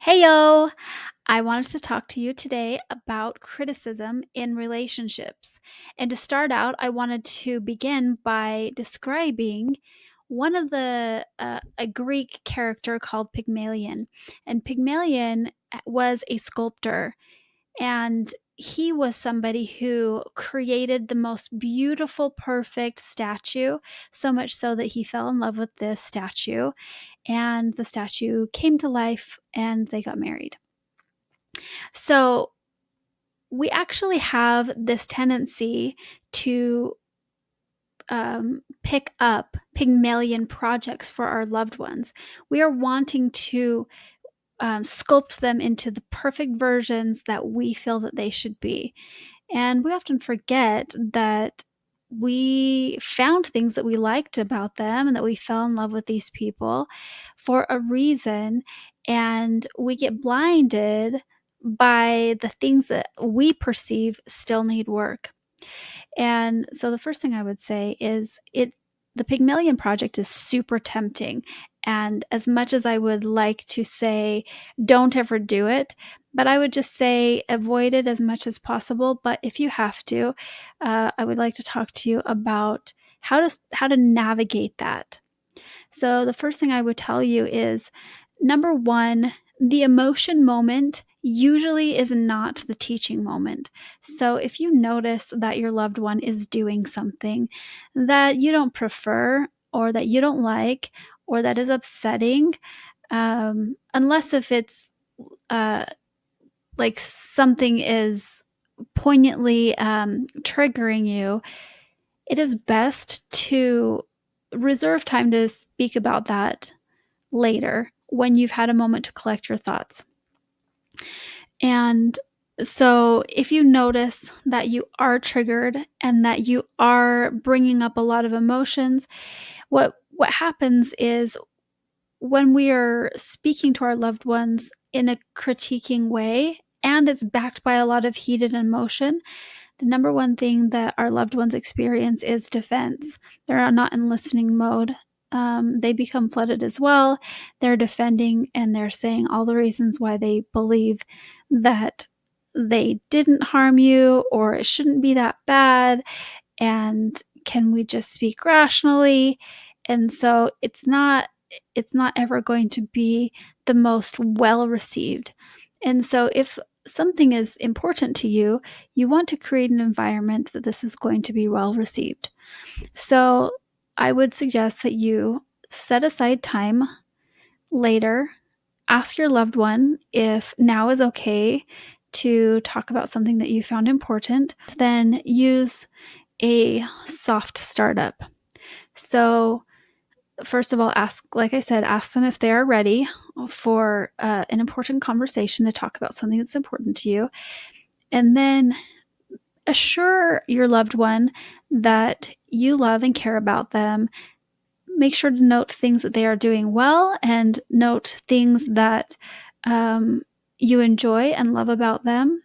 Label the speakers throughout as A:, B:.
A: Heyo! I wanted to talk to you today about criticism in relationships. And to start out, I wanted to begin by describing a Greek character called Pygmalion. And Pygmalion was a sculptor, and he was somebody who created the most beautiful, perfect statue, so much so that he fell in love with this statue, and the statue came to life and they got married. So we actually have this tendency to pick up Pygmalion projects for our loved ones. We are wanting to sculpt them into the perfect versions that we feel that they should be. And we often forget that we found things that we liked about them and that we fell in love with these people for a reason. And we get blinded by the things that we perceive still need work. And so the first thing I would say is the Pygmalion project is super tempting. And as much as I would like to say, don't ever do it, but I would just say avoid it as much as possible. But if you have to, I would like to talk to you about how to navigate that. So the first thing I would tell you is, number one, the emotion moment usually is not the teaching moment. So if you notice that your loved one is doing something that you don't prefer or that you don't like or that is upsetting, unless if it's uh, like something is poignantly triggering you, it is best to reserve time to speak about that later when you've had a moment to collect your thoughts. And so if you notice that you are triggered and that you are bringing up a lot of emotions, what happens is when we are speaking to our loved ones in a critiquing way and it's backed by a lot of heated emotion, the number one thing that our loved ones experience is defense. They're not in listening mode. They become flooded as well. They're defending and they're saying all the reasons why they believe that they didn't harm you or it shouldn't be that bad. And can we just speak rationally? And so it's not ever going to be the most well received. And so if something is important to you, you want to create an environment that this is going to be well received. So I would suggest that you set aside time later, ask your loved one if now is okay to talk about something that you found important, then use a soft startup. So first of all, like I said, ask them if they are ready for an important conversation to talk about something that's important to you. And then assure your loved one that you love and care about them. Make sure to note things that they are doing well and note things that you enjoy and love about them.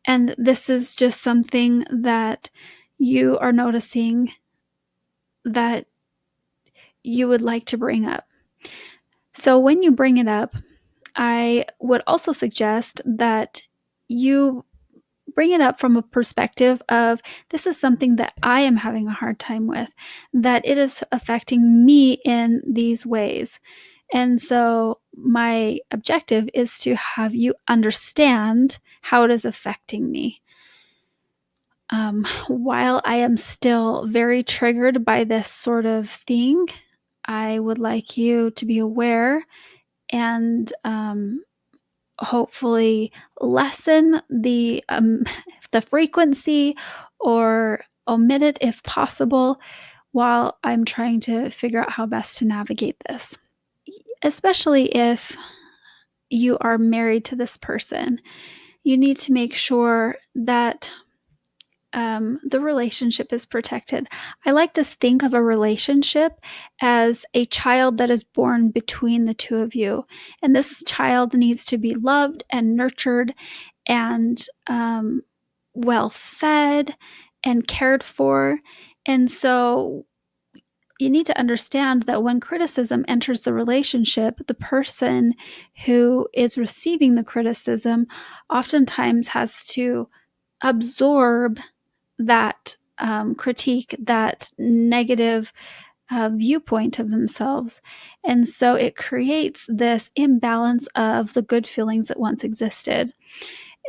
A: And this is just something that you are noticing that you would like to bring up. So when you bring it up, I would also suggest that you bring it up from a perspective of this is something that I am having a hard time with, that it is affecting me in these ways. And so my objective is to have you understand how it is affecting me. While I am still very triggered by this sort of thing, I would like you to be aware and hopefully lessen the frequency or omit it if possible while I'm trying to figure out how best to navigate this. Especially if you are married to this person, you need to make sure that the relationship is protected. I like to think of a relationship as a child that is born between the two of you. And this child needs to be loved and nurtured and well fed and cared for. And so you need to understand that when criticism enters the relationship, the person who is receiving the criticism oftentimes has to absorb that critique, that negative viewpoint of themselves. And so it creates this imbalance of the good feelings that once existed.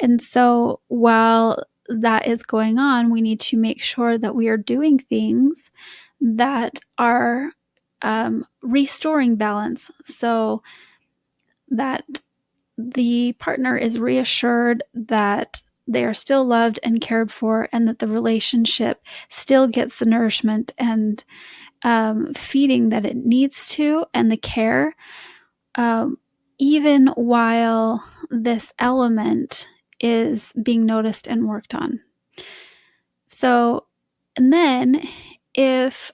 A: And so while that is going on, we need to make sure that we are doing things that are restoring balance so that the partner is reassured that they are still loved and cared for, and that the relationship still gets the nourishment and feeding that it needs to, and the care, um, even while this element is being noticed and worked on. So, and then if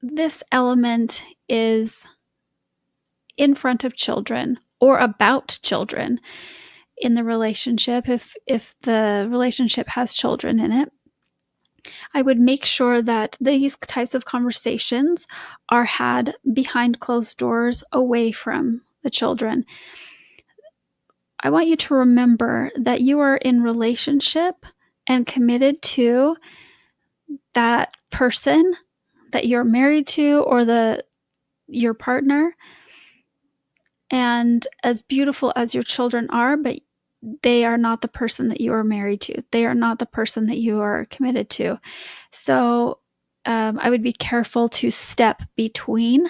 A: this element is in front of children or about children in the relationship, if the relationship has children in it, I would make sure that these types of conversations are had behind closed doors, away from the children. I want you to remember that you are in relationship and committed to that person that you're married to, or your partner. And as beautiful as your children are, but they are not the person that you are married to. They are not the person that you are committed to. So I would be careful to step between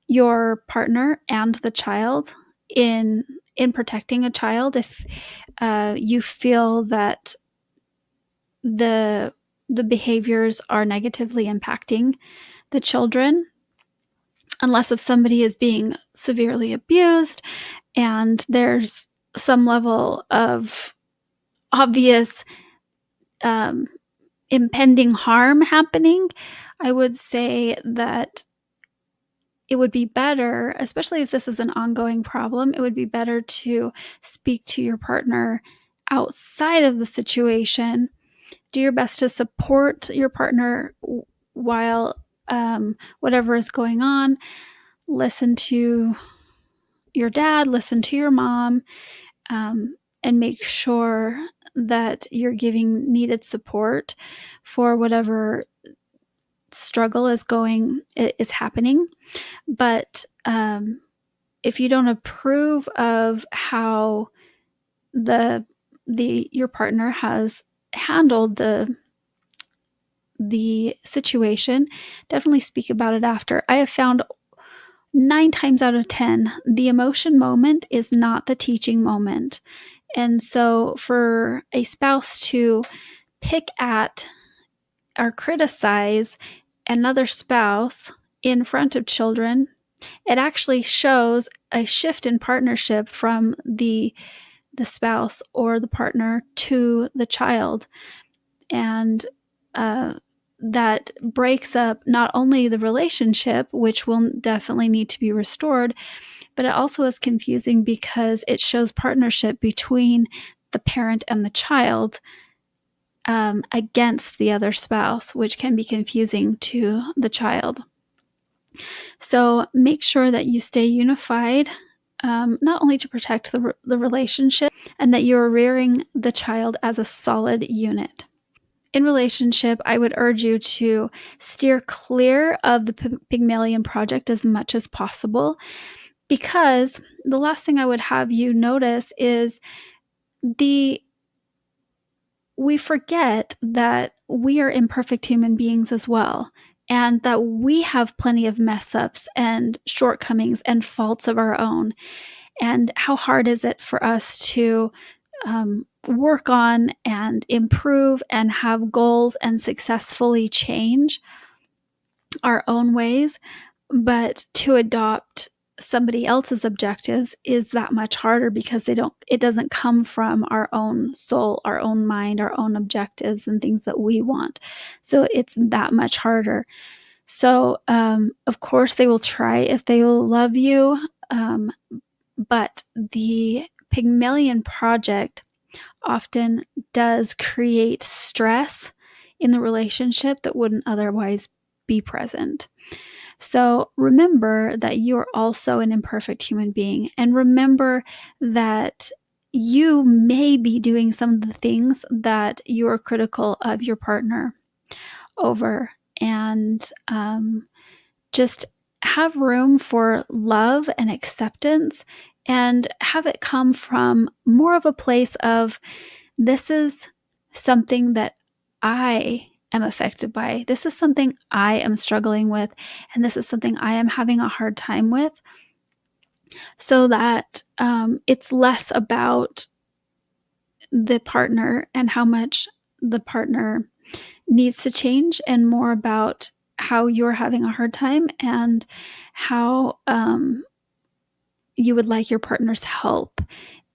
A: your partner and the child in protecting a child if you feel that the behaviors are negatively impacting the children, unless if somebody is being severely abused and there's some level of obvious impending harm happening. I would say that it would be better, especially if this is an ongoing problem, it would be better to speak to your partner outside of the situation. Do your best to support your partner while whatever is going on. Listen to your dad, listen to your mom, and make sure that you're giving needed support for whatever struggle is happening. But if you don't approve of how your partner has handled the situation, definitely speak about it after. I have found 9 times out of 10, the emotion moment is not the teaching moment. And so for a spouse to pick at or criticize another spouse in front of children, it actually shows a shift in partnership from the spouse or the partner to the child. And that breaks up not only the relationship, which will definitely need to be restored, but it also is confusing because it shows partnership between the parent and the child against the other spouse, which can be confusing to the child. So make sure that you stay unified, not only to protect the relationship, and that you're rearing the child as a solid unit. In relationship, I would urge you to steer clear of the Pygmalion Project as much as possible, because the last thing I would have you notice is we forget that we are imperfect human beings as well, and that we have plenty of mess ups and shortcomings and faults of our own. And how hard is it for us to work on and improve and have goals and successfully change our own ways, but to adopt somebody else's objectives is that much harder because it doesn't come from our own soul, our own mind, our own objectives and things that we want. So it's that much harder. So of course they will try if they love you, but the Pygmalion Project often does create stress in the relationship that wouldn't otherwise be present. So remember that you are also an imperfect human being, and remember that you may be doing some of the things that you are critical of your partner over, and just have room for love and acceptance, and have it come from more of a place of, this is something that I am affected by. This is something I am struggling with, and this is something I am having a hard time with, so that it's less about the partner and how much the partner needs to change, and more about how you're having a hard time, and how you would like your partner's help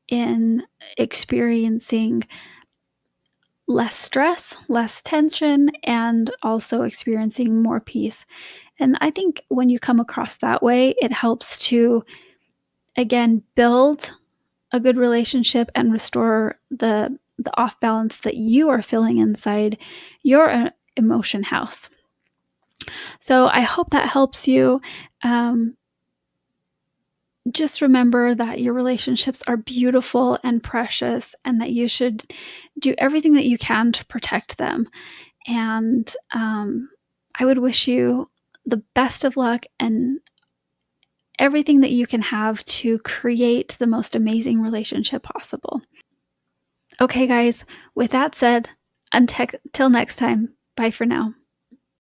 A: in experiencing less stress, less tension, and also experiencing more peace. And I think when you come across that way, it helps to, again, build a good relationship and restore the off balance that you are feeling inside your emotion house. So I hope that helps you. Just remember that your relationships are beautiful and precious, and that you should do everything that you can to protect them. And I would wish you the best of luck and everything that you can have to create the most amazing relationship possible. Okay, guys, with that said, until next time, bye for now.